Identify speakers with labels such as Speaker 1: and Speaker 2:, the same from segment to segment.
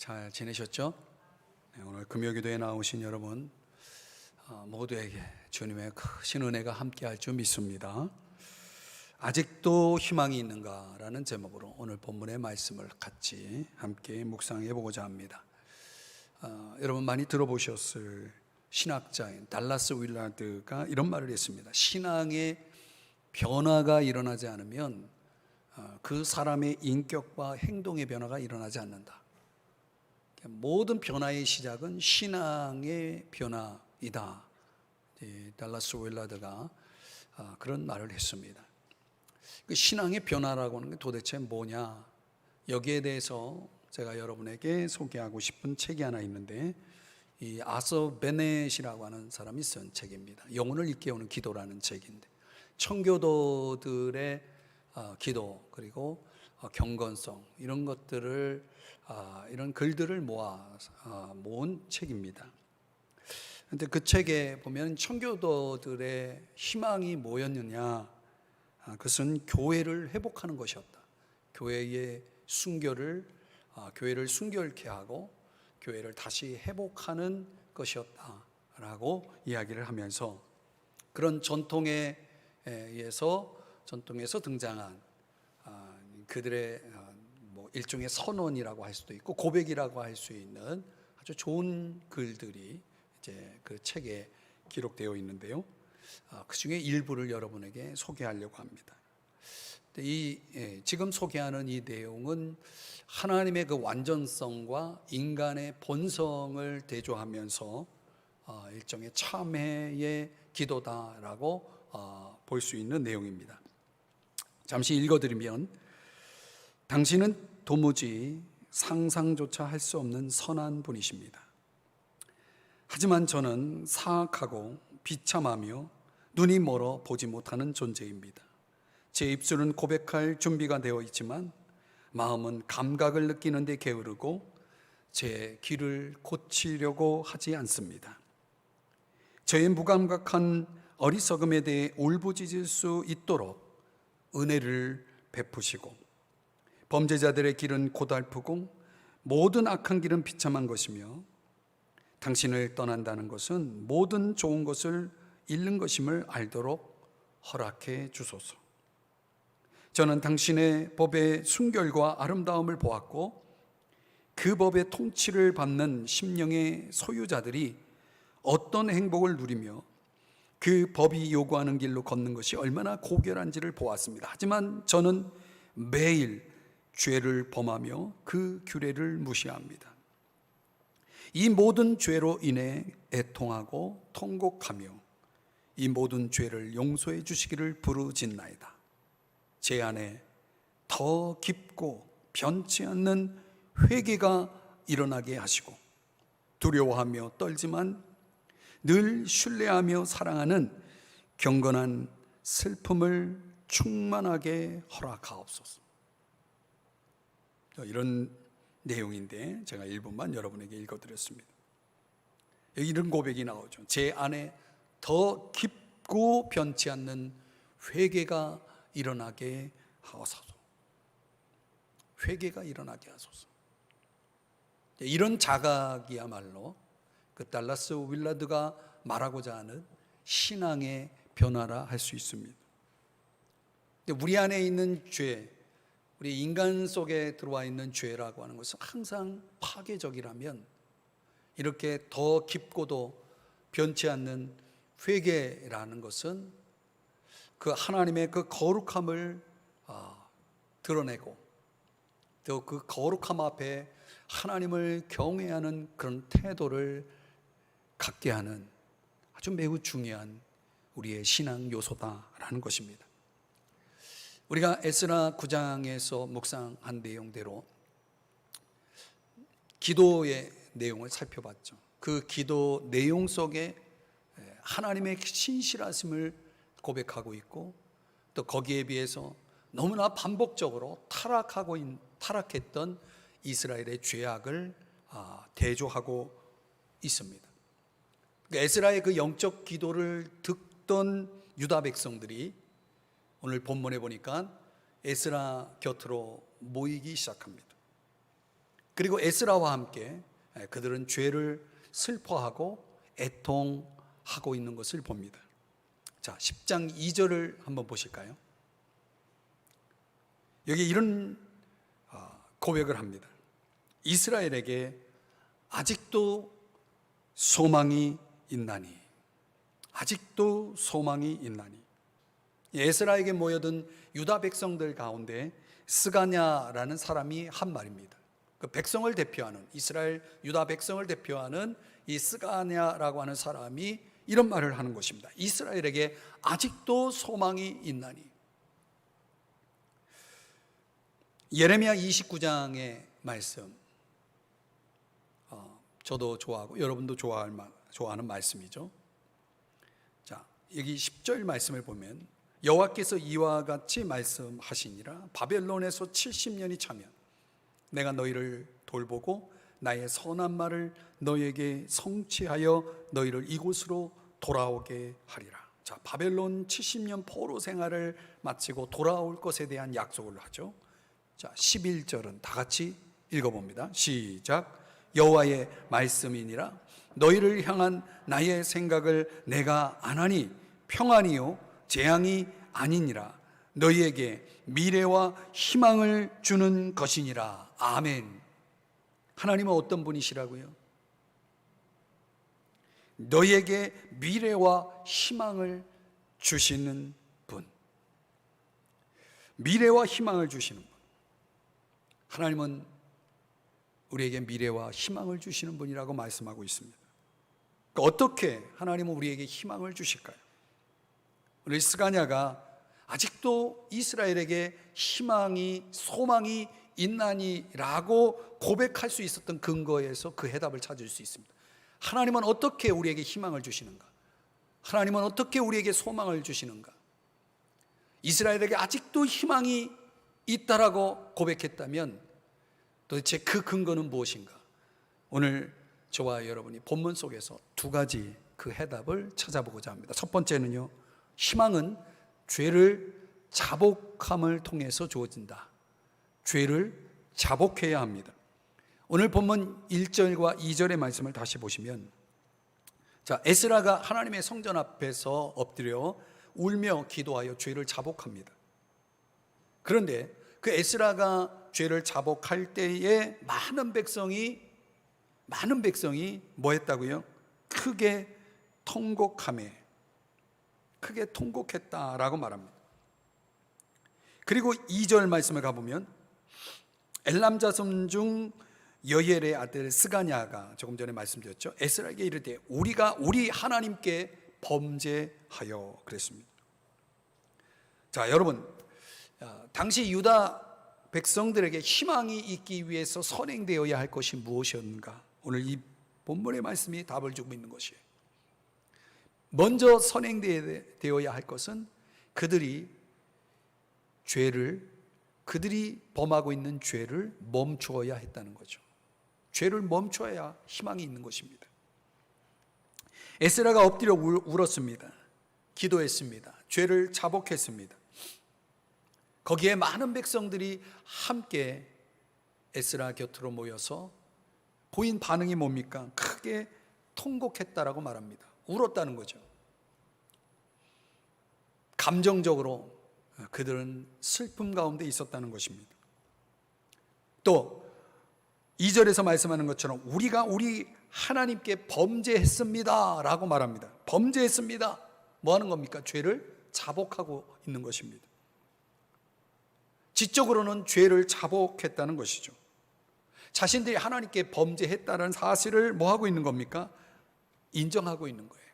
Speaker 1: 잘 지내셨죠? 네, 오늘 금요기도에 나오신 여러분 모두에게 주님의 크신 은혜가 함께할 줄 믿습니다. 아직도 희망이 있는가라는 제목으로 오늘 본문의 말씀을 같이 함께 묵상해 보고자 합니다. 여러분 많이 들어보셨을 신학자인 달라스 윌라드가 이런 말을 했습니다. 신앙의 변화가 일어나지 않으면 그 사람의 인격과 행동의 변화가 일어나지 않는다. 모든 변화의 시작은 신앙의 변화이다. 달라스 윌라드가 그런 말을 했습니다. 그 신앙의 변화라고 하는 게 도대체 뭐냐? 여기에 대해서 제가 여러분에게 소개하고 싶은 책이 하나 있는데, 이 아서 베넷이라고 하는 사람이 쓴 책입니다. 영혼을 일깨우는 기도라는 책인데, 청교도들의 기도 그리고 경건성 이런 것들을 이런 글들을 모은 책입니다. 그런데 그 책에 보면 청교도들의 희망이 뭐였느냐? 그것은 교회를 회복하는 것이었다. 교회의 순교를 교회를 순결케 하고 교회를 다시 회복하는 것이었다라고 이야기를 하면서 그런 전통에 의해서 전통에서 등장한 그들의 일종의 선언이라고 할 수도 있고 고백이라고 할 수 있는 아주 좋은 글들이 이제 그 책에 기록되어 있는데요. 그 중에 일부를 여러분에게 소개하려고 합니다. 지금 소개하는 이 내용은 하나님의 그 완전성과 인간의 본성을 대조하면서 일종의 참회의 기도다라고 볼 수 있는 내용입니다. 잠시 읽어드리면, 당신은 도무지 상상조차 할 수 없는 선한 분이십니다. 하지만 저는 사악하고 비참하며 눈이 멀어 보지 못하는 존재입니다. 제 입술은 고백할 준비가 되어 있지만 마음은 감각을 느끼는 데 게으르고 제 귀를 고치려고 하지 않습니다. 저의 무감각한 어리석음에 대해 울부짖을 수 있도록 은혜를 베푸시고, 범죄자들의 길은 고달프고 모든 악한 길은 비참한 것이며, 당신을 떠난다는 것은 모든 좋은 것을 잃는 것임을 알도록 허락해 주소서. 저는 당신의 법의 순결과 아름다움을 보았고, 그 법의 통치를 받는 심령의 소유자들이 어떤 행복을 누리며 그 법이 요구하는 길로 걷는 것이 얼마나 고결한지를 보았습니다. 하지만 저는 매일 죄를 범하며 그 규례를 무시합니다. 이 모든 죄로 인해 애통하고 통곡하며 이 모든 죄를 용서해 주시기를 부르짖나이다. 제 안에 더 깊고 변치 않는 회개가 일어나게 하시고, 두려워하며 떨지만 늘 신뢰하며 사랑하는 경건한 슬픔을 충만하게 허락하옵소서. 이런 내용인데 제가 일부만 여러분에게 읽어드렸습니다. 여기 이런 고백이 나오죠. 제 안에 더 깊고 변치 않는 회개가 일어나게 하소서. 회개가 일어나게 하소서. 이런 자각이야말로 그 달라스 윌라드가 말하고자 하는 신앙의 변화라 할 수 있습니다. 우리 안에 있는 죄, 우리 인간 속에 들어와 있는 죄라고 하는 것은 항상 파괴적이라면, 이렇게 더 깊고도 변치 않는 회개라는 것은 그 하나님의 그 거룩함을 드러내고, 또 그 거룩함 앞에 하나님을 경외하는 그런 태도를 갖게 하는 아주 매우 중요한 우리의 신앙 요소다라는 것입니다. 우리가 에스라 9장에서 묵상한 내용대로 기도의 내용을 살펴봤죠. 그 기도 내용 속에 하나님의 신실하심을 고백하고 있고, 또 거기에 비해서 너무나 반복적으로 타락했던 이스라엘의 죄악을 대조하고 있습니다. 에스라의 그 영적 기도를 듣던 유다 백성들이 오늘 본문에 보니까 에스라 곁으로 모이기 시작합니다. 그리고 에스라와 함께 그들은 죄를 슬퍼하고 애통하고 있는 것을 봅니다. 자, 10장 2절을 한번 보실까요? 여기 이런 고백을 합니다. 이스라엘에게 아직도 소망이 있나니, 아직도 소망이 있나니. 에스라에게 모여든 유다 백성들 가운데 스가냐라는 사람이 한 말입니다. 그 백성을 대표하는, 이스라엘 유다 백성을 대표하는 이 스가냐라고 하는 사람이 이런 말을 하는 것입니다. 이스라엘에게 아직도 소망이 있나니. 예레미야 29장의 말씀, 저도 좋아하고 여러분도 좋아하는 말씀이죠. 자, 여기 10절 말씀을 보면 여호와께서 이와 같이 말씀하시니라. 바벨론에서 70년이 차면 내가 너희를 돌보고 나의 선한 말을 너희에게 성취하여 너희를 이곳으로 돌아오게 하리라. 자, 바벨론 70년 포로 생활을 마치고 돌아올 것에 대한 약속을 하죠. 자, 11절은 다 같이 읽어봅니다. 시작. 여호와의 말씀이니라. 너희를 향한 나의 생각을 내가 아나니 평안이요 재앙이 아니니라. 너희에게 미래와 희망을 주는 것이니라. 아멘. 하나님은 어떤 분이시라고요? 너희에게 미래와 희망을 주시는 분. 미래와 희망을 주시는 분. 하나님은 우리에게 미래와 희망을 주시는 분이라고 말씀하고 있습니다. 그러니까 어떻게 하나님은 우리에게 희망을 주실까요? 우리 스가냐가 아직도 이스라엘에게 희망이, 소망이 있나니라고 고백할 수 있었던 근거에서 그 해답을 찾을 수 있습니다. 하나님은 어떻게 우리에게 희망을 주시는가? 하나님은 어떻게 우리에게 소망을 주시는가? 이스라엘에게 아직도 희망이 있다라고 고백했다면 도대체 그 근거는 무엇인가? 오늘 저와 여러분이 본문 속에서 두 가지 그 해답을 찾아보고자 합니다. 첫 번째는요, 희망은 죄를 자복함을 통해서 주어진다. 죄를 자복해야 합니다. 오늘 본문 1절과 2절의 말씀을 다시 보시면, 자, 에스라가 하나님의 성전 앞에서 엎드려 울며 기도하여 죄를 자복합니다. 그런데 그 에스라가 죄를 자복할 때에 많은 백성이 뭐 했다고요? 크게 통곡했다라고 말합니다. 그리고 2절 말씀을 가보면 엘람 자손 중 여엘의 아들 스가냐가 조금 전에 말씀드렸죠. 에스라에게 이르되 우리가 우리 하나님께 범죄하여 그랬습니다. 자, 여러분, 당시 유다 백성들에게 희망이 있기 위해서 선행되어야 할 것이 무엇이었는가? 오늘 이 본문의 말씀이 답을 주고 있는 것이에요. 먼저 선행되어야 할 것은 그들이 범하고 있는 죄를 멈추어야 했다는 거죠. 죄를 멈춰야 희망이 있는 것입니다. 에스라가 엎드려 울었습니다. 기도했습니다. 죄를 자복했습니다. 거기에 많은 백성들이 함께 에스라 곁으로 모여서 보인 반응이 뭡니까? 크게 통곡했다라고 말합니다. 울었다는 거죠. 감정적으로 그들은 슬픔 가운데 있었다는 것입니다. 또 2절에서 말씀하는 것처럼 우리가 우리 하나님께 범죄했습니다 라고 말합니다. 범죄했습니다. 뭐 하는 겁니까? 죄를 자복하고 있는 것입니다. 지적으로는 죄를 자복했다는 것이죠. 자신들이 하나님께 범죄했다는 사실을 뭐 하고 있는 겁니까? 인정하고 있는 거예요.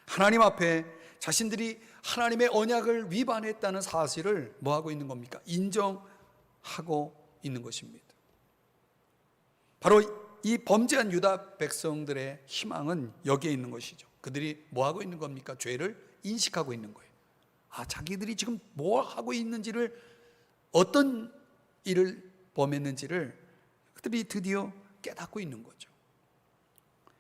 Speaker 1: 하나님 앞에 자신들이 하나님의 언약을 위반했다는 사실을 뭐 하고 있는 겁니까? 인정하고 있는 것입니다. 바로 이 범죄한 유다 백성들의 희망은 여기에 있는 것이죠. 그들이 뭐 하고 있는 겁니까? 죄를 인식하고 있는 거예요. 자기들이 지금 뭐 하고 있는지를, 어떤 일을 범했는지를 그들이 드디어 깨닫고 있는 거죠.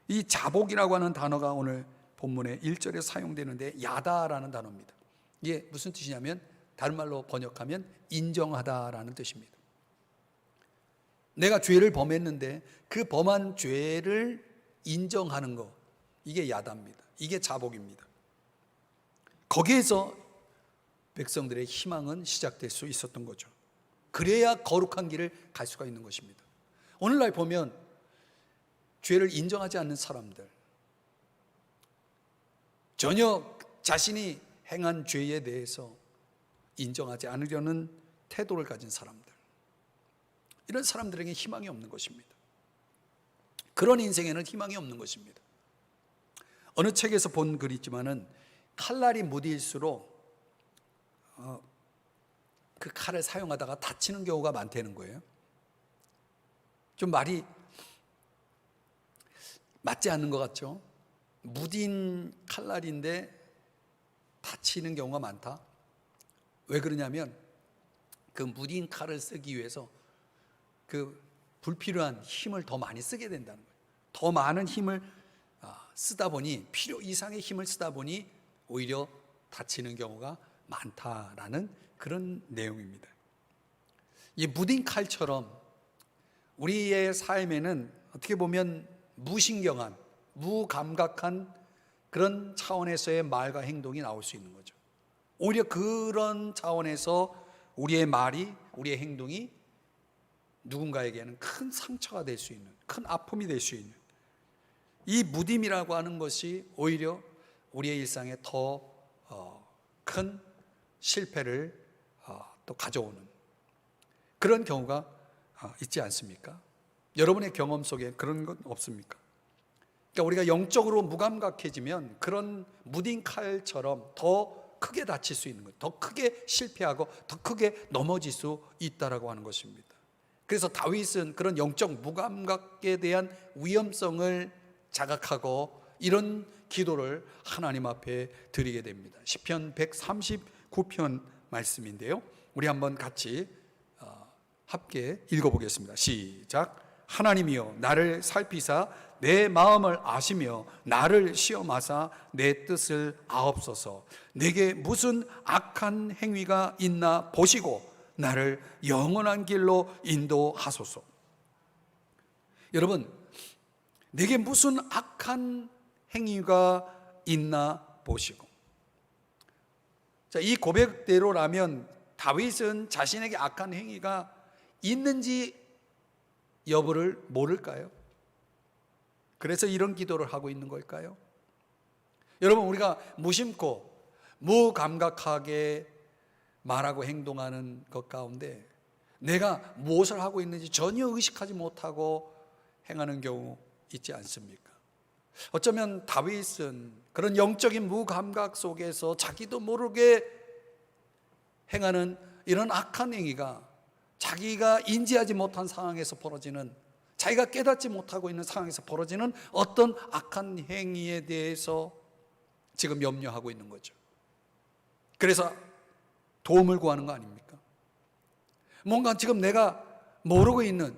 Speaker 1: 이 자복이라고 하는 단어가 오늘 본문의 1절에 사용되는데 야다라는 단어입니다. 이게 무슨 뜻이냐면 다른 말로 번역하면 인정하다라는 뜻입니다. 내가 죄를 범했는데 그 범한 죄를 인정하는 거, 이게 야단입니다. 이게 자복입니다. 거기에서 백성들의 희망은 시작될 수 있었던 거죠. 그래야 거룩한 길을 갈 수가 있는 것입니다. 오늘날 보면 죄를 인정하지 않는 사람들, 전혀 자신이 행한 죄에 대해서 인정하지 않으려는 태도를 가진 사람들, 이런 사람들에게 희망이 없는 것입니다. 그런 인생에는 희망이 없는 것입니다. 어느 책에서 본 글이 있지만은 칼날이 무딜수록 그 칼을 사용하다가 다치는 경우가 많다는 거예요. 좀 말이 맞지 않는 것 같죠? 무딘 칼날인데 다치는 경우가 많다. 왜 그러냐면 그 무딘 칼을 쓰기 위해서 그 불필요한 힘을 더 많이 쓰게 된다는 거예요. 더 많은 힘을 쓰다 보니, 필요 이상의 힘을 쓰다 보니 오히려 다치는 경우가 많다라는 그런 내용입니다. 이 무딘 칼처럼 우리의 삶에는 어떻게 보면 무신경한, 무감각한 그런 차원에서의 말과 행동이 나올 수 있는 거죠. 오히려 그런 차원에서 우리의 말이, 우리의 행동이 누군가에게는 큰 상처가 될 수 있는, 큰 아픔이 될 수 있는, 이 무딤이라고 하는 것이 오히려 우리의 일상에 더 큰 실패를 또 가져오는 그런 경우가 있지 않습니까? 여러분의 경험 속에 그런 건 없습니까? 그러니까 우리가 영적으로 무감각해지면 그런 무딘 칼처럼 더 크게 다칠 수 있는 거예요. 더 크게 실패하고 더 크게 넘어질 수 있다라고 하는 것입니다. 그래서 다윗은 그런 영적 무감각에 대한 위험성을 자각하고 이런 기도를 하나님 앞에 드리게 됩니다. 시편 139편 말씀인데요, 우리 한번 같이 함께 읽어보겠습니다. 시작. 하나님이여 나를 살피사 내 마음을 아시며 나를 시험하사 내 뜻을 아옵소서. 내게 무슨 악한 행위가 있나 보시고 나를 영원한 길로 인도하소서. 여러분, 내게 무슨 악한 행위가 있나 보시고. 자, 이 고백대로라면 다윗은 자신에게 악한 행위가 있는지 여부를 모를까요? 그래서 이런 기도를 하고 있는 걸까요? 여러분, 우리가 무심코 무감각하게 말하고 행동하는 것 가운데 내가 무엇을 하고 있는지 전혀 의식하지 못하고 행하는 경우 있지 않습니까? 어쩌면 다윗은 그런 영적인 무감각 속에서 자기도 모르게 행하는 이런 악한 행위가 자기가 인지하지 못한 상황에서 벌어지는, 자기가 깨닫지 못하고 있는 상황에서 벌어지는 어떤 악한 행위에 대해서 지금 염려하고 있는 거죠. 그래서 도움을 구하는 거 아닙니까? 뭔가 지금 내가 모르고 있는,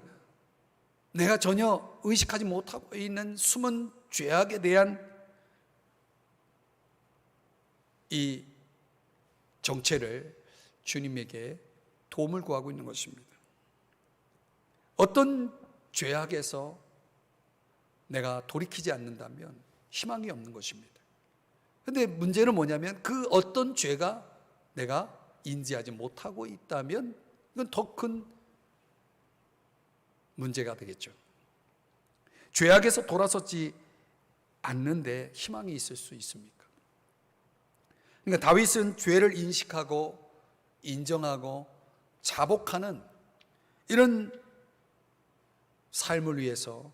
Speaker 1: 내가 전혀 의식하지 못하고 있는 숨은 죄악에 대한 이 정체를 주님에게 도움을 구하고 있는 것입니다. 어떤 죄악에서 내가 돌이키지 않는다면 희망이 없는 것입니다. 그런데 문제는 뭐냐면 그 어떤 죄가 내가 인지하지 못하고 있다면 이건 더 큰 문제가 되겠죠. 죄악에서 돌아서지 않는데 희망이 있을 수 있습니까? 그러니까 다윗은 죄를 인식하고 인정하고 자복하는 이런 삶을 위해서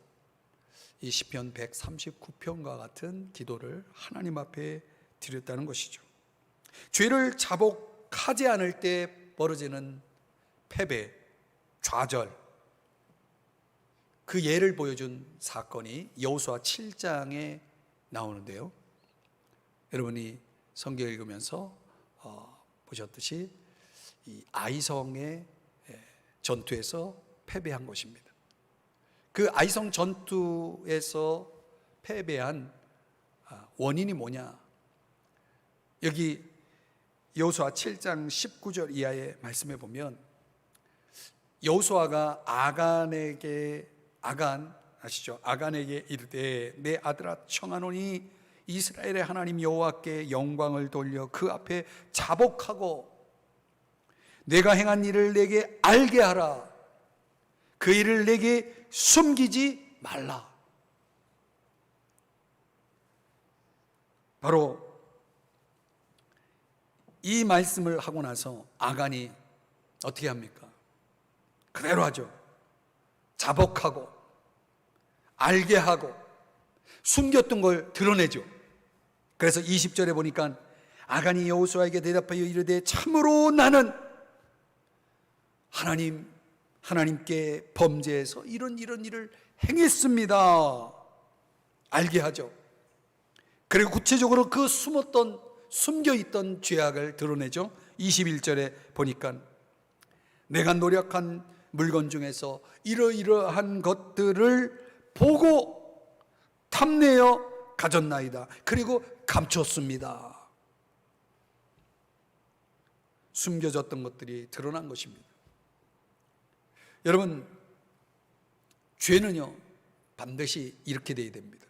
Speaker 1: 이 시편 139편과 같은 기도를 하나님 앞에 드렸다는 것이죠. 죄를 자복하지 않을 때 벌어지는 패배, 좌절, 그 예를 보여준 사건이 여호수아 7장에 나오는데요, 여러분이 성경 읽으면서 보셨듯이 이 아이성의 전투에서 패배한 것입니다. 그 아이성 전투에서 패배한 원인이 뭐냐? 여기 여호수아 7장 19절 이하의 말씀에 보면 여호수아가 아간 아시죠? 아간에게 이르되 내 아들아 청하노니 이스라엘의 하나님 여호와께 영광을 돌려 그 앞에 자복하고 내가 행한 일을 내게 알게 하라. 그 일을 내게 숨기지 말라. 바로 이 말씀을 하고 나서 아간이 어떻게 합니까? 그대로 하죠. 자복하고 알게 하고 숨겼던 걸 드러내죠. 그래서 20절에 보니까 아간이 여호수아에게 대답하여 이르되 참으로 나는 하나님께 범죄해서 이런 일을 행했습니다. 알게 하죠. 그리고 구체적으로 그 숨겨있던 죄악을 드러내죠. 21절에 보니까 내가 노력한 물건 중에서 이러이러한 것들을 보고 탐내어 가졌나이다. 그리고 감췄습니다. 숨겨졌던 것들이 드러난 것입니다. 여러분, 죄는요 반드시 이렇게 돼야 됩니다.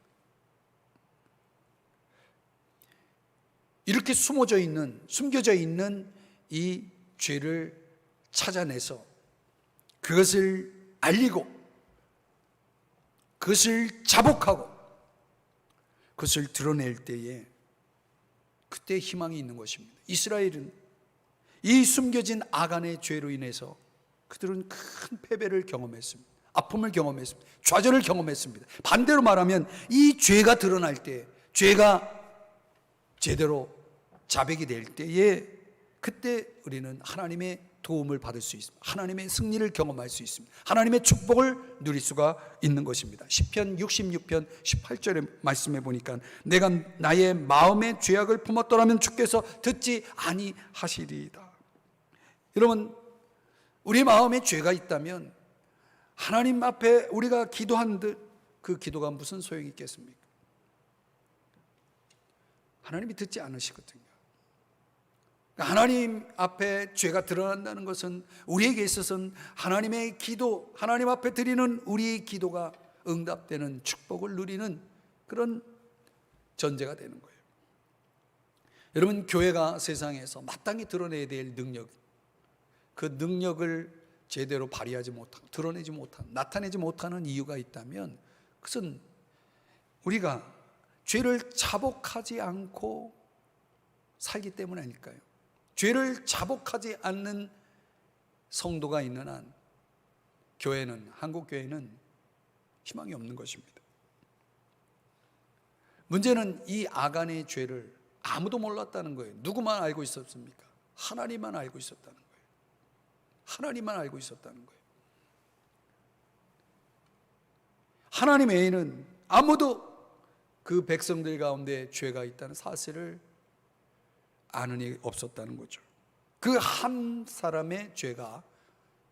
Speaker 1: 이렇게 숨겨져 있는 이 죄를 찾아내서 그것을 알리고 그것을 자복하고 그것을 드러낼 때에 그때 희망이 있는 것입니다. 이스라엘은 이 숨겨진 아간의 죄로 인해서 그들은 큰 패배를 경험했습니다. 아픔을 경험했습니다. 좌절을 경험했습니다. 반대로 말하면 이 죄가 드러날 때, 죄가 제대로 자백이 될 때에 그때 우리는 하나님의 도움을 받을 수 있습니다. 하나님의 승리를 경험할 수 있습니다. 하나님의 축복을 누릴 수가 있는 것입니다. 시편 66편 18절의 말씀에 보니까 내가 나의 마음의 죄악을 품었더라면 주께서 듣지 아니하시리이다. 여러분, 우리 마음에 죄가 있다면 하나님 앞에 우리가 기도한 듯 그 기도가 무슨 소용이 있겠습니까? 하나님이 듣지 않으시거든요. 하나님 앞에 죄가 드러난다는 것은 우리에게 있어서는 하나님의 기도, 하나님 앞에 드리는 우리의 기도가 응답되는 축복을 누리는 그런 전제가 되는 거예요. 여러분, 교회가 세상에서 마땅히 드러내야 될 능력, 그 능력을 제대로 발휘하지 못하고 드러내지 못하는, 나타내지 못하는 이유가 있다면 그것은 우리가 죄를 자복하지 않고 살기 때문 아닐까요? 죄를 자복하지 않는 성도가 있는 한 교회는, 한국 교회는 희망이 없는 것입니다. 문제는 이 아간의 죄를 아무도 몰랐다는 거예요. 누구만 알고 있었습니까? 하나님만 알고 있었다는 거예요. 하나님만 알고 있었다는 거예요. 하나님 외에는 아무도 그 백성들 가운데 죄가 있다는 사실을 아는 이 없었다는 거죠. 그 한 사람의 죄가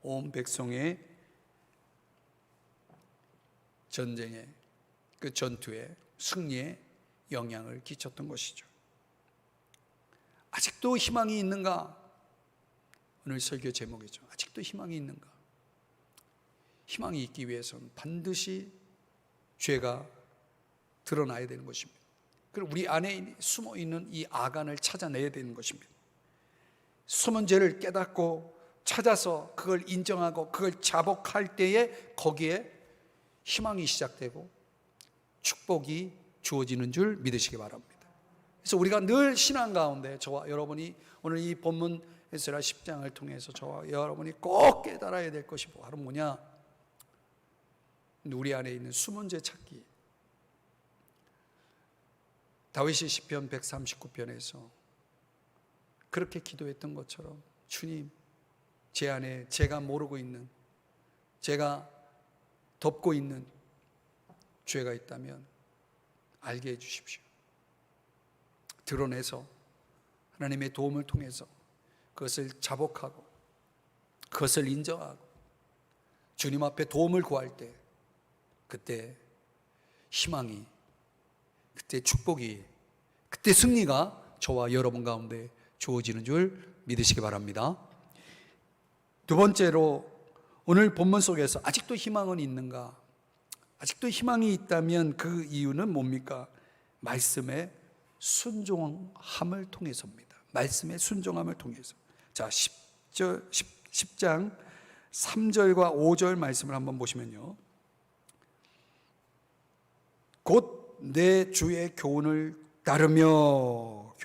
Speaker 1: 온 백성의 전쟁에, 그 전투에, 승리에 영향을 끼쳤던 것이죠. 아직도 희망이 있는가? 오늘 설교 제목이죠. 아직도 희망이 있는가? 희망이 있기 위해서는 반드시 죄가 드러나야 되는 것입니다. 그리고 우리 안에 숨어 있는 이 아간을 찾아내야 되는 것입니다. 숨은 죄를 깨닫고 찾아서 그걸 인정하고 그걸 자복할 때에 거기에 희망이 시작되고 축복이 주어지는 줄 믿으시기 바랍니다. 그래서 우리가 늘 신앙 가운데 저와 여러분이 오늘 이 본문 에스라 10장을 통해서 저와 여러분이 꼭 깨달아야 될 것이 바로 뭐냐? 우리 안에 있는 숨은 죄 찾기. 다윗이 시편 139편에서 그렇게 기도했던 것처럼 주님, 제 안에 제가 모르고 있는, 제가 덮고 있는 죄가 있다면 알게 해주십시오. 드러내서 하나님의 도움을 통해서 그것을 자복하고 그것을 인정하고 주님 앞에 도움을 구할 때 그때 희망이, 그때 축복이, 그때 승리가 저와 여러분 가운데 주어지는 줄 믿으시기 바랍니다. 두 번째로 오늘 본문 속에서 아직도 희망은 있는가? 아직도 희망이 있다면 그 이유는 뭡니까? 말씀의 순종함을 통해서입니다. 말씀의 순종함을 통해서. 자, 10장 3절과 5절 말씀을 한번 보시면요, 곧 내 주의 교훈을 따르며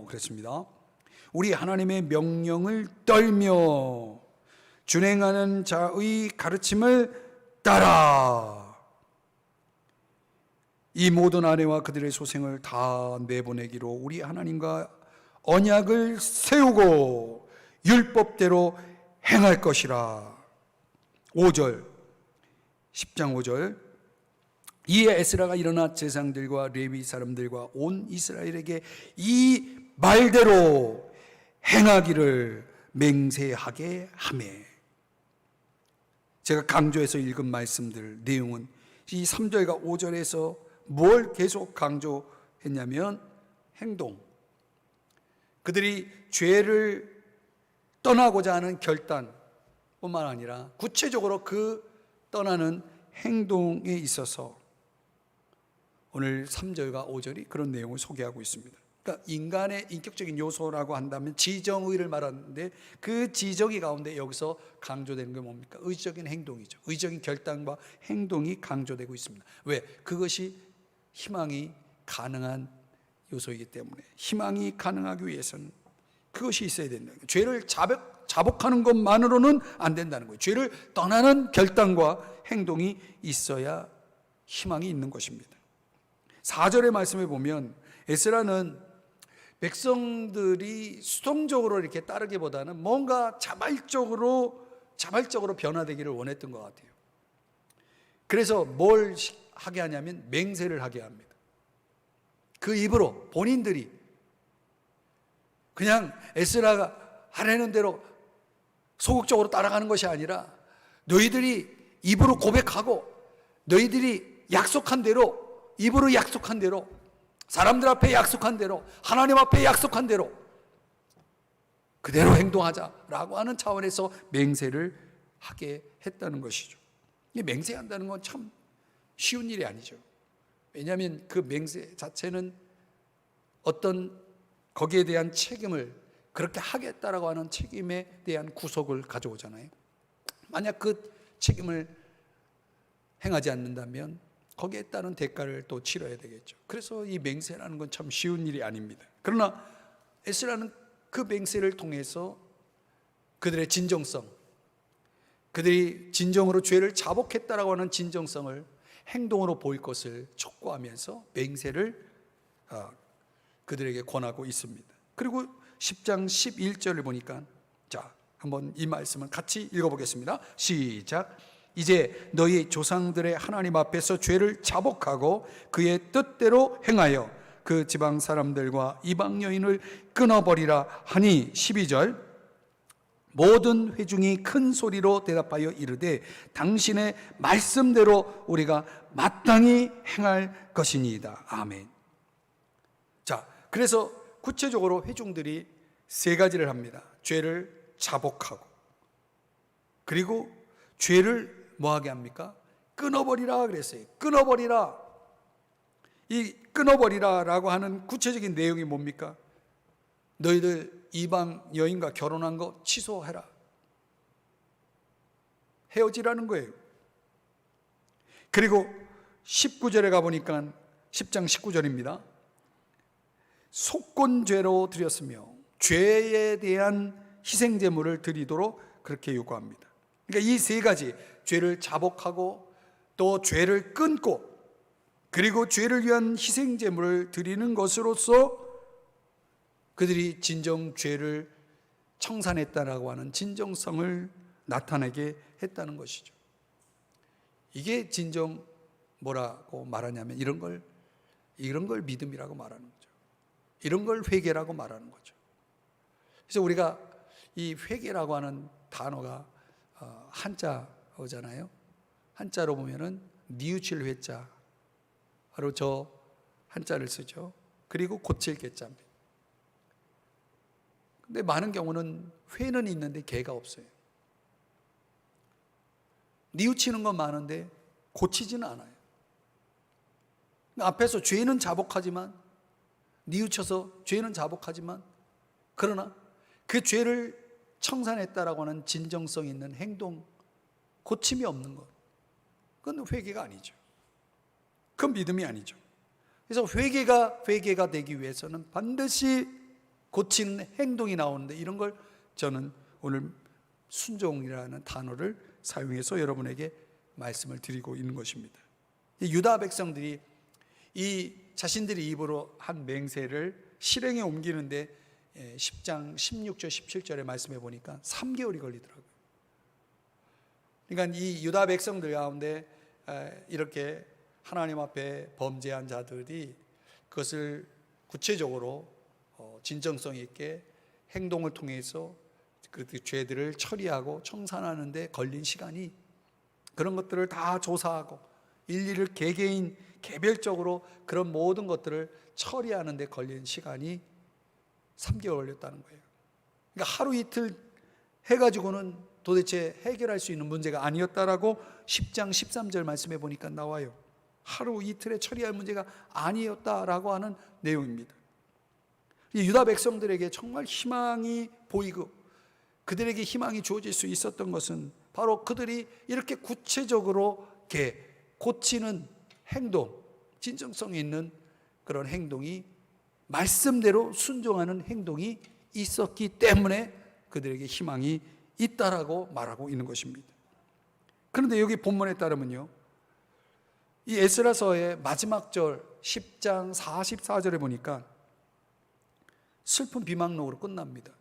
Speaker 1: 그랬습니다. 우리 하나님의 명령을 떨며 준행하는 자의 가르침을 따라 이 모든 아내와 그들의 소생을 다 내보내기로 우리 하나님과 언약을 세우고 율법대로 행할 것이라. 5절, 10장 5절. 이에 에스라가 일어나 제사장들과 레위 사람들과 온 이스라엘에게 이 말대로 행하기를 맹세하게 하매. 제가 강조해서 읽은 말씀들 내용은 이 3절과 5절에서 뭘 계속 강조했냐면 행동, 그들이 죄를 떠나고자 하는 결단뿐만 아니라 구체적으로 그 떠나는 행동에 있어서 오늘 3절과 5절이 그런 내용을 소개하고 있습니다. 그러니까 인간의 인격적인 요소라고 한다면 지정의를 말하는데 그 지정의 가운데 여기서 강조되는 게 뭡니까? 의적인 행동이죠. 의적인 결단과 행동이 강조되고 있습니다. 왜? 그것이 희망이 가능한 요소이기 때문에, 희망이 가능하기 위해서는 그것이 있어야 된다. 죄를 자복하는 것만으로는 안 된다는 거예요. 죄를 떠나는 결단과 행동이 있어야 희망이 있는 것입니다. 4절의 말씀에 보면 에스라는 백성들이 수동적으로 이렇게 따르기보다는 뭔가 자발적으로 변화되기를 원했던 것 같아요. 그래서 뭘 하게 하냐면 맹세를 하게 합니다. 그 입으로 본인들이 그냥 에스라가 하라는 대로 소극적으로 따라가는 것이 아니라 너희들이 입으로 고백하고 너희들이 약속한 대로, 입으로 약속한 대로, 사람들 앞에 약속한 대로, 하나님 앞에 약속한 대로 그대로 행동하자라고 하는 차원에서 맹세를 하게 했다는 것이죠. 이 맹세한다는 건 참 쉬운 일이 아니죠. 왜냐하면 그 맹세 자체는 어떤 거기에 대한 책임을, 그렇게 하겠다라고 하는 책임에 대한 구속을 가져오잖아요. 만약 그 책임을 행하지 않는다면 거기에 따른 대가를 또 치러야 되겠죠. 그래서 이 맹세라는 건 참 쉬운 일이 아닙니다. 그러나 에스라는 그 맹세를 통해서 그들의 진정성, 그들이 진정으로 죄를 자복했다라고 하는 진정성을 행동으로 보일 것을 촉구하면서 맹세를 그들에게 권하고 있습니다. 그리고 10장 11절을 보니까, 자, 한번 이 말씀을 같이 읽어보겠습니다. 시작. 이제 너희 조상들의 하나님 앞에서 죄를 자복하고 그의 뜻대로 행하여 그 지방 사람들과 이방 여인을 끊어버리라 하니. 12절. 모든 회중이 큰 소리로 대답하여 이르되 당신의 말씀대로 우리가 마땅히 행할 것이니이다. 아멘. 자, 그래서 구체적으로 회중들이 세 가지를 합니다. 죄를 자복하고, 그리고 죄를 뭐하게 합니까? 끊어버리라 그랬어요. 끊어버리라. 이 끊어버리라라고 하는 구체적인 내용이 뭡니까? 너희들 이방 여인과 결혼한 거 취소해라. 헤어지라는 거예요. 그리고 19절에 가보니까 10장 19절입니다. 속건죄로 드렸으며 죄에 대한 희생제물을 드리도록 그렇게 요구합니다. 그러니까 이 세 가지, 죄를 자복하고 또 죄를 끊고 그리고 죄를 위한 희생제물을 드리는 것으로서 그들이 진정 죄를 청산했다라고 하는 진정성을 나타내게 했다는 것이죠. 이게 진정 뭐라고 말하냐면 이런 걸 믿음이라고 말하는 거죠. 이런 걸 회개라고 말하는 거죠. 그래서 우리가 이 회개라고 하는 단어가 한자어잖아요. 한자로 보면은 뉘우칠 회자, 바로 저 한자를 쓰죠. 그리고 고칠 개자입니다. 근데 많은 경우는 회는 있는데 개가 없어요. 뉘우치는 건 많은데 고치지는 않아요. 앞에서 죄는 자복하지만, 뉘우쳐서 죄는 자복하지만, 그러나 그 죄를 청산했다라고 하는 진정성 있는 행동, 고침이 없는 것, 그건 회개가 아니죠. 그건 믿음이 아니죠. 그래서 회개가 되기 위해서는 반드시 고치는 행동이 나오는데, 이런 걸 저는 오늘 순종이라는 단어를 사용해서 여러분에게 말씀을 드리고 있는 것입니다. 유다 백성들이 이 자신들이 입으로 한 맹세를 실행에 옮기는데 10장 16절 17절에 말씀해 보니까 3개월이 걸리더라고요. 그러니까 이 유다 백성들 가운데 이렇게 하나님 앞에 범죄한 자들이 그것을 구체적으로 진정성 있게 행동을 통해서 그 죄들을 처리하고 청산하는 데 걸린 시간이, 그런 것들을 다 조사하고 일일이 개개인 개별적으로 그런 모든 것들을 처리하는 데 걸린 시간이 3개월 걸렸다는 거예요. 그러니까 하루 이틀 해가지고는 도대체 해결할 수 있는 문제가 아니었다라고 10장 13절 말씀해 보니까 나와요. 하루 이틀에 처리할 문제가 아니었다라고 하는 내용입니다. 유다 백성들에게 정말 희망이 보이고 그들에게 희망이 주어질 수 있었던 것은 바로 그들이 이렇게 구체적으로 이렇게 고치는 행동, 진정성 있는 그런 행동이, 말씀대로 순종하는 행동이 있었기 때문에 그들에게 희망이 있다라고 말하고 있는 것입니다. 그런데 여기 본문에 따르면요, 이 에스라서의 마지막 절 10장 44절에 보니까 슬픈 비망록으로 끝납니다.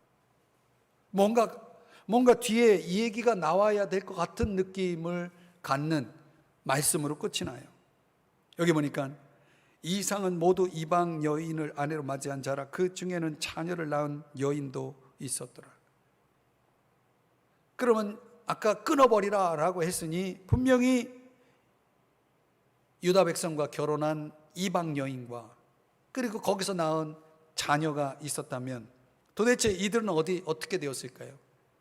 Speaker 1: 뭔가 뒤에 이 얘기가 나와야 될 것 같은 느낌을 갖는 말씀으로 끝이 나요. 여기 보니까 이 이상은 모두 이방 여인을 아내로 맞이한 자라, 그 중에는 자녀를 낳은 여인도 있었더라. 그러면 아까 끊어버리라 라고 했으니 분명히 유다 백성과 결혼한 이방 여인과 그리고 거기서 낳은 자녀가 있었다면 도대체 이들은 어떻게 되었을까요?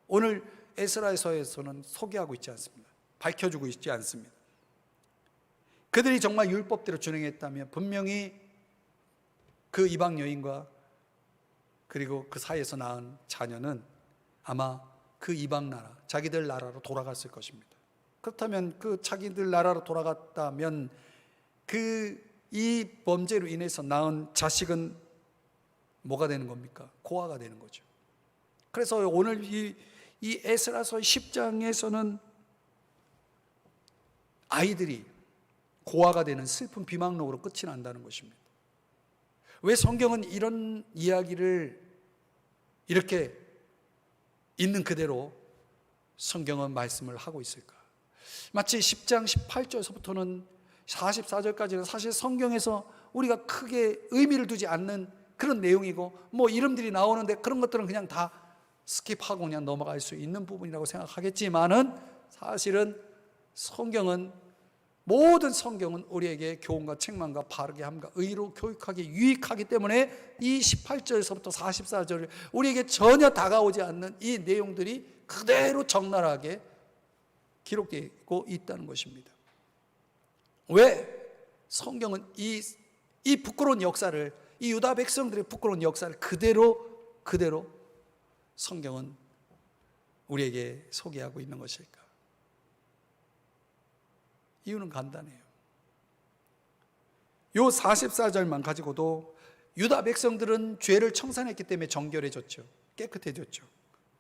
Speaker 1: 오늘 에스라서에서는 소개하고 있지 않습니다. 밝혀주고 있지 않습니다. 그들이 정말 율법대로 준행했다면 분명히 그 이방 여인과 그리고 그 사이에서 낳은 자녀는 아마 그 이방 나라, 자기들 나라로 돌아갔을 것입니다. 그렇다면 그 자기들 나라로 돌아갔다면 이 범죄로 인해서 낳은 자식은 뭐가 되는 겁니까? 고아가 되는 거죠. 그래서 오늘 이 에스라서 10장에서는 아이들이 고아가 되는 슬픈 비망록으로 끝이 난다는 것입니다. 왜 성경은 이런 이야기를 이렇게 있는 그대로 성경은 말씀을 하고 있을까? 마치 10장 18절에서부터는 44절까지는 사실 성경에서 우리가 크게 의미를 두지 않는 그런 내용이고, 뭐 이름들이 나오는데 그런 것들은 그냥 다 스킵하고 그냥 넘어갈 수 있는 부분이라고 생각하겠지만은, 사실은 모든 성경은 우리에게 교훈과 책망과 바르게 함과 의로 교육하기 유익하기 때문에 이 18절에서부터 44절 우리에게 전혀 다가오지 않는 이 내용들이 그대로 적나라하게 기록되고 있다는 것입니다. 왜 성경은 이 부끄러운 역사를, 이 유다 백성들의 부끄러운 역사를 그대로 성경은 우리에게 소개하고 있는 것일까? 이유는 간단해요. 요 44절만 가지고도 유다 백성들은 죄를 청산했기 때문에 정결해졌죠. 깨끗해졌죠.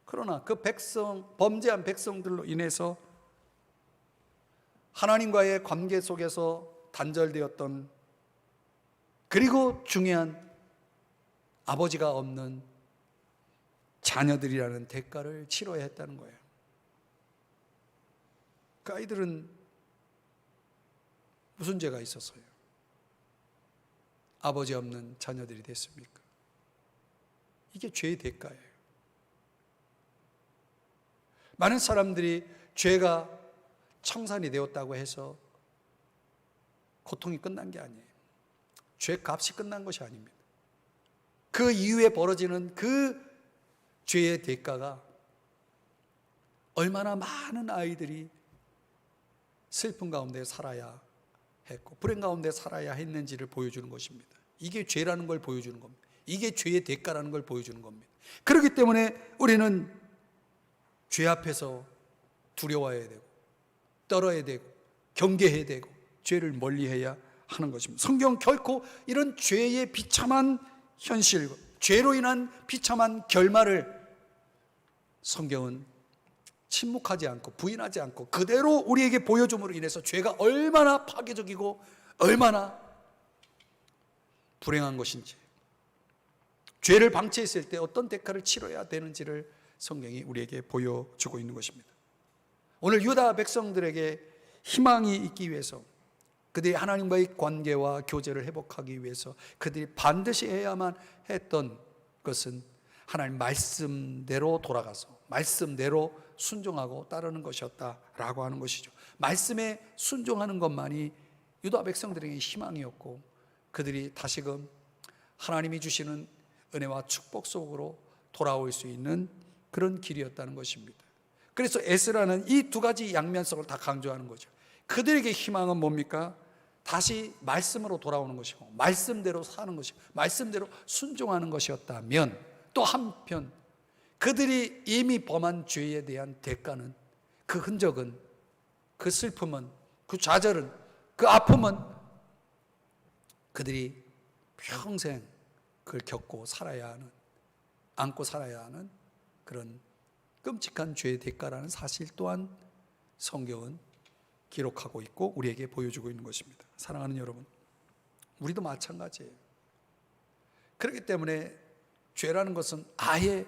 Speaker 1: 그러나 그 범죄한 백성들로 인해서 하나님과의 관계 속에서 단절되었던, 그리고 중요한 아버지가 없는 자녀들이라는 대가를 치러야 했다는 거예요. 그 아이들은 무슨 죄가 있었어요? 아버지 없는 자녀들이 됐습니까? 이게 죄의 대가예요. 많은 사람들이 죄가 청산이 되었다고 해서 고통이 끝난 게 아니에요. 죄 값이 끝난 것이 아닙니다. 그 이후에 벌어지는 그 죄의 대가가 얼마나 많은 아이들이 슬픔 가운데 살아야 했고 불행 가운데 살아야 했는지를 보여주는 것입니다. 이게 죄라는 걸 보여주는 겁니다. 이게 죄의 대가라는 걸 보여주는 겁니다. 그렇기 때문에 우리는 죄 앞에서 두려워해야 되고 떨어야 되고 경계해야 되고 죄를 멀리해야 하는 것입니다. 성경 결코 이런 죄의 비참한 현실, 죄로 인한 비참한 결말을 성경은 침묵하지 않고 부인하지 않고 그대로 우리에게 보여줌으로 인해서 죄가 얼마나 파괴적이고 얼마나 불행한 것인지, 죄를 방치했을 때 어떤 대가를 치러야 되는지를 성경이 우리에게 보여주고 있는 것입니다. 오늘 유다 백성들에게 희망이 있기 위해서, 그들이 하나님과의 관계와 교제를 회복하기 위해서 그들이 반드시 해야만 했던 것은 하나님 말씀대로 돌아가서 말씀대로 순종하고 따르는 것이었다라고 하는 것이죠. 말씀에 순종하는 것만이 유다 백성들에게 희망이었고 그들이 다시금 하나님이 주시는 은혜와 축복 속으로 돌아올 수 있는 그런 길이었다는 것입니다. 그래서 에스라는 이 두 가지 양면성을 다 강조하는 거죠. 그들에게 희망은 뭡니까? 다시 말씀으로 돌아오는 것이고 말씀대로 사는 것이고 말씀대로 순종하는 것이었다면, 또 한편 그들이 이미 범한 죄에 대한 대가는, 그 흔적은, 그 슬픔은, 그 좌절은, 그 아픔은 그들이 평생 그걸 겪고 살아야 하는, 안고 살아야 하는 그런 끔찍한 죄의 대가라는 사실 또한 성경은 기록하고 있고 우리에게 보여주고 있는 것입니다. 사랑하는 여러분, 우리도 마찬가지예요. 그렇기 때문에 죄라는 것은 아예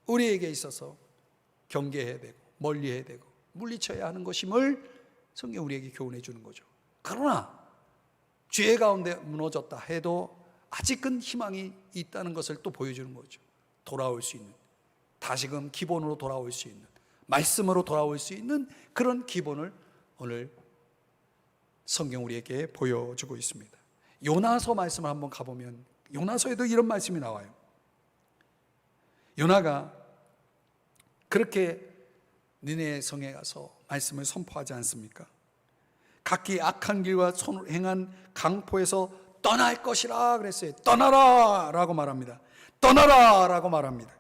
Speaker 1: 우리에게 있어서 경계해야 되고 멀리해야 되고 물리쳐야 하는 것임을 성경 우리에게 교훈해 주는 거죠. 그러나 죄 가운데 무너졌다 해도 아직은 희망이 있다는 것을 또 보여주는 거죠. 돌아올 수 있는, 다시금 기본으로 돌아올 수 있는, 말씀으로 돌아올 수 있는 그런 기본을 오늘 성경 우리에게 보여주고 있습니다. 요나서 말씀을 한번 가보면 요나서에도 이런 말씀이 나와요. 요나가 그렇게 니네 성에 가서 말씀을 선포하지 않습니까? 각기 악한 길과 손을 행한 강포에서 떠날 것이라 그랬어요. 떠나라 라고 말합니다. 떠나라 라고 말합니다.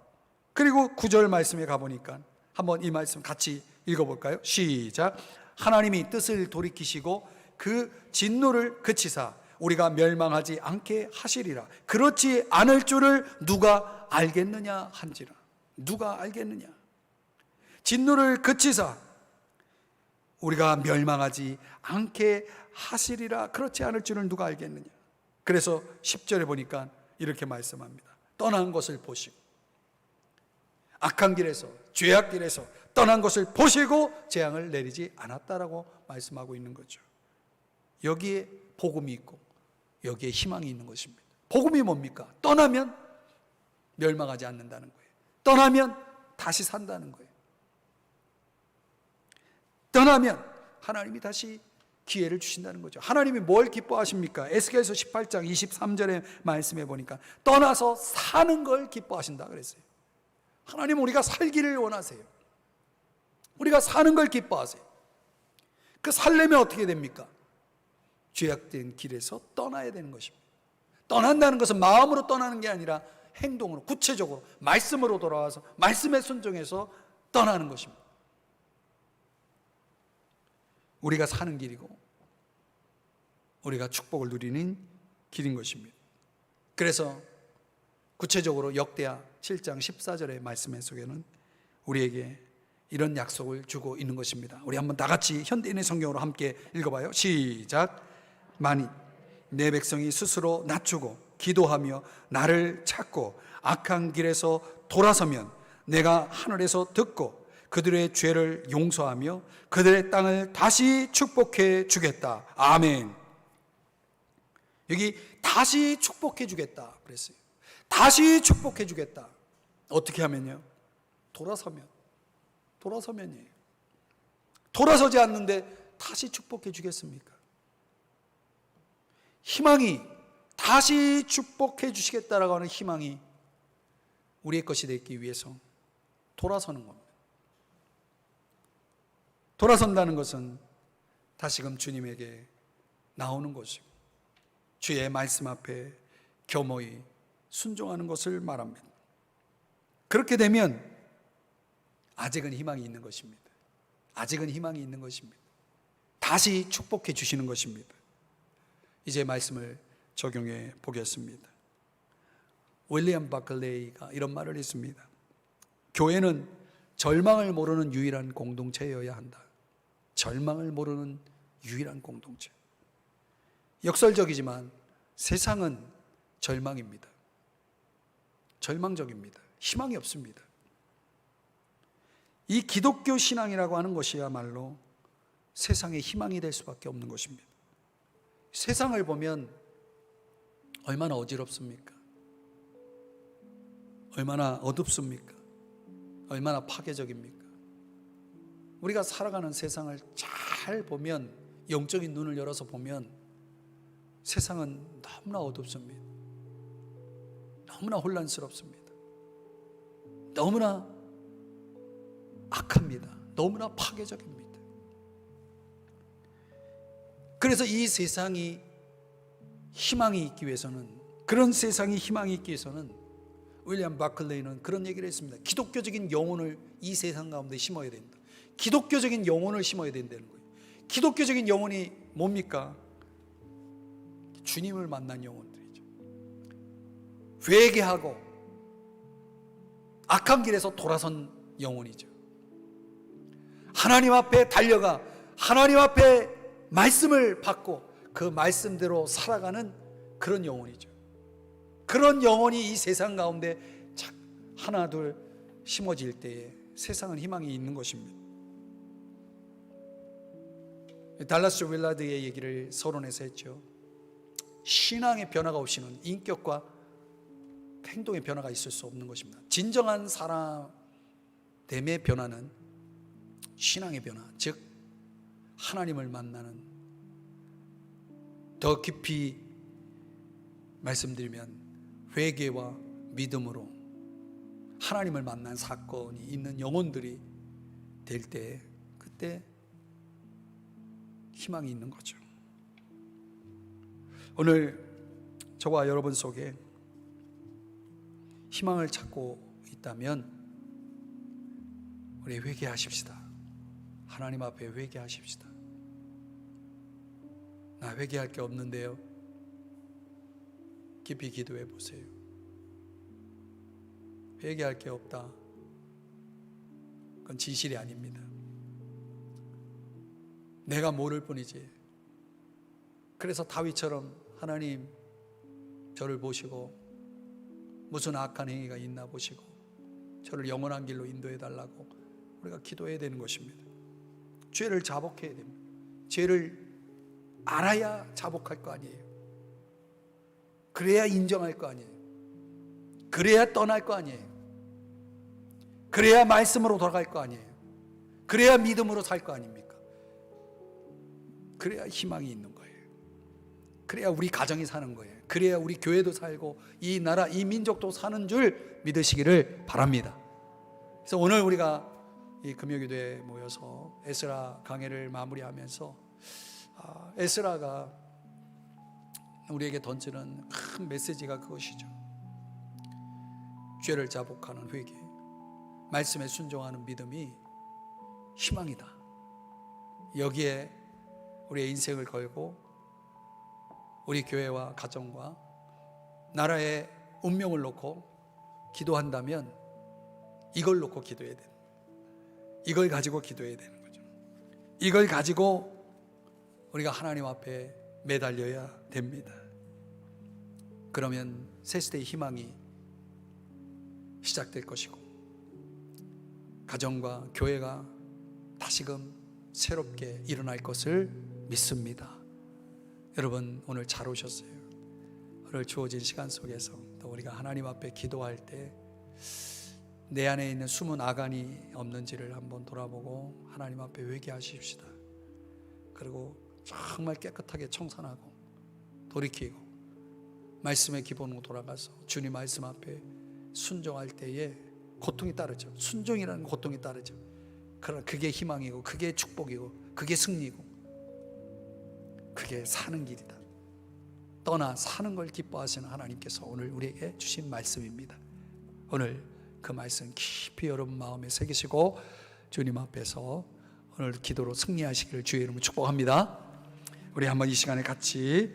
Speaker 1: 그리고 9절 말씀에 가보니까 한번 이 말씀 같이 읽어볼까요? 시작. 하나님이 뜻을 돌이키시고 그 진노를 그치사 우리가 멸망하지 않게 하시리라. 그렇지 않을 줄을 누가 알겠느냐 한지라. 누가 알겠느냐. 진노를 그치사 우리가 멸망하지 않게 하시리라. 그렇지 않을 줄을 누가 알겠느냐. 그래서 10절에 보니까 이렇게 말씀합니다. 떠난 것을 보시고, 악한 길에서, 죄악 길에서 떠난 것을 보시고 재앙을 내리지 않았다라고 말씀하고 있는 거죠. 여기에 복음이 있고 여기에 희망이 있는 것입니다. 복음이 뭡니까? 떠나면 멸망하지 않는다는 거예요. 떠나면 다시 산다는 거예요. 떠나면 하나님이 다시 기회를 주신다는 거죠. 하나님이 뭘 기뻐하십니까? 에스겔서 18장 23절의 말씀해 보니까 떠나서 사는 걸 기뻐하신다 그랬어요. 하나님은 우리가 살기를 원하세요. 우리가 사는 걸 기뻐하세요. 그 살려면 어떻게 됩니까? 죄악된 길에서 떠나야 되는 것입니다. 떠난다는 것은 마음으로 떠나는 게 아니라 행동으로, 구체적으로 말씀으로 돌아와서 말씀에 순종해서 떠나는 것입니다. 우리가 사는 길이고 우리가 축복을 누리는 길인 것입니다. 그래서 구체적으로 역대하 7장 14절의 말씀 속에는 우리에게 이런 약속을 주고 있는 것입니다. 우리 한번 다 같이 현대인의 성경으로 함께 읽어봐요. 시작. 만일 내 백성이 스스로 낮추고 기도하며 나를 찾고 악한 길에서 돌아서면 내가 하늘에서 듣고 그들의 죄를 용서하며 그들의 땅을 다시 축복해 주겠다. 아멘. 여기 다시 축복해 주겠다 그랬어요. 다시 축복해 주겠다. 어떻게 하면요? 돌아서면이에요. 돌아서지 않는데 다시 축복해 주겠습니까? 희망이, 다시 축복해 주시겠다라고 하는 희망이 우리의 것이 되기 위해서 돌아서는 겁니다. 돌아선다는 것은 다시금 주님에게 나오는 것이고 주의 말씀 앞에 겸허히 순종하는 것을 말합니다. 그렇게 되면 아직은 희망이 있는 것입니다. 아직은 희망이 있는 것입니다. 다시 축복해 주시는 것입니다. 이제 말씀을 적용해 보겠습니다. 윌리엄 바클레이가 이런 말을 했습니다. 교회는 절망을 모르는 유일한 공동체여야 한다. 절망을 모르는 유일한 공동체. 역설적이지만 세상은 절망입니다. 절망적입니다. 희망이 없습니다. 이 기독교 신앙이라고 하는 것이야말로 세상의 희망이 될 수밖에 없는 것입니다. 세상을 보면 얼마나 어지럽습니까? 얼마나 어둡습니까? 얼마나 파괴적입니까? 우리가 살아가는 세상을 잘 보면, 영적인 눈을 열어서 보면 세상은 너무나 어둡습니다. 너무나 혼란스럽습니다. 너무나 악합니다. 너무나 파괴적입니다. 그래서 이 세상이 희망이 있기 위해서는, 그런 세상이 희망이 있기 위해서는 윌리엄 바클레이는 그런 얘기를 했습니다. 기독교적인 영혼을 이 세상 가운데 심어야 된다. 기독교적인 영혼을 심어야 된다는 거예요. 기독교적인 영혼이 뭡니까? 주님을 만난 영혼들이죠. 회개하고 악한 길에서 돌아선 영혼이죠. 하나님 앞에 달려가 하나님 앞에 말씀을 받고 그 말씀대로 살아가는 그런 영혼이죠. 그런 영혼이 이 세상 가운데 하나 둘 심어질 때에 세상은 희망이 있는 것입니다. 달라스 윌라드의 얘기를 서론에서 했죠. 신앙의 변화가 없이는 인격과 행동의 변화가 있을 수 없는 것입니다. 진정한 사람됨의 변화는 신앙의 변화, 즉 하나님을 만나는, 더 깊이 말씀드리면 회개와 믿음으로 하나님을 만난 사건이 있는 영혼들이 될 때, 그때 희망이 있는 거죠. 오늘 저와 여러분 속에 희망을 찾고 있다면 우리 회개하십시다. 하나님 앞에 회개하십시다. 나 회개할 게 없는데요. 깊이 기도해 보세요. 회개할 게 없다. 그건 진실이 아닙니다. 내가 모를 뿐이지. 그래서 다윗처럼 하나님 저를 보시고 무슨 악한 행위가 있나 보시고 저를 영원한 길로 인도해 달라고 우리가 기도해야 되는 것입니다. 죄를 자복해야 됩니다. 죄를 알아야 자복할 거 아니에요. 그래야 인정할 거 아니에요. 그래야 떠날 거 아니에요. 그래야 말씀으로 돌아갈 거 아니에요. 그래야 믿음으로 살 거 아닙니까? 그래야 희망이 있는 거예요. 그래야 우리 가정이 사는 거예요. 그래야 우리 교회도 살고 이 나라, 이 민족도 사는 줄 믿으시기를 바랍니다. 그래서 오늘 우리가 이 금요기도에 모여서 에스라 강해를 마무리하면서 에스라가 우리에게 던지는 큰 메시지가 그것이죠. 죄를 자복하는 회개, 말씀에 순종하는 믿음이 희망이다. 여기에 우리의 인생을 걸고 우리 교회와 가정과 나라의 운명을 놓고 기도한다면 이걸 놓고 기도해야 되는, 이걸 가지고 기도해야 되는 거죠. 이걸 가지고 우리가 하나님 앞에 매달려야 됩니다. 그러면 새 시대의 희망이 시작될 것이고 가정과 교회가 다시금 새롭게 일어날 것을 믿습니다. 여러분 오늘 잘 오셨어요. 오늘 주어진 시간 속에서 또 우리가 하나님 앞에 기도할 때 내 안에 있는 숨은 아간이 없는지를 한번 돌아보고 하나님 앞에 회개하십시다. 그리고 정말 깨끗하게 청산하고 돌이키고 말씀의 기본으로 돌아가서 주님 말씀 앞에 순종할 때에 고통이 따르죠. 순종이라는 고통이 따르죠. 그러나 그게 희망이고 그게 축복이고 그게 승리고 그게 사는 길이다. 떠나 사는 걸 기뻐하시는 하나님께서 오늘 우리에게 주신 말씀입니다. 오늘 그 말씀 깊이 여러분 마음에 새기시고 주님 앞에서 오늘 기도로 승리하시기를 주의 이름으로 축복합니다. 우리 한번 이 시간에 같이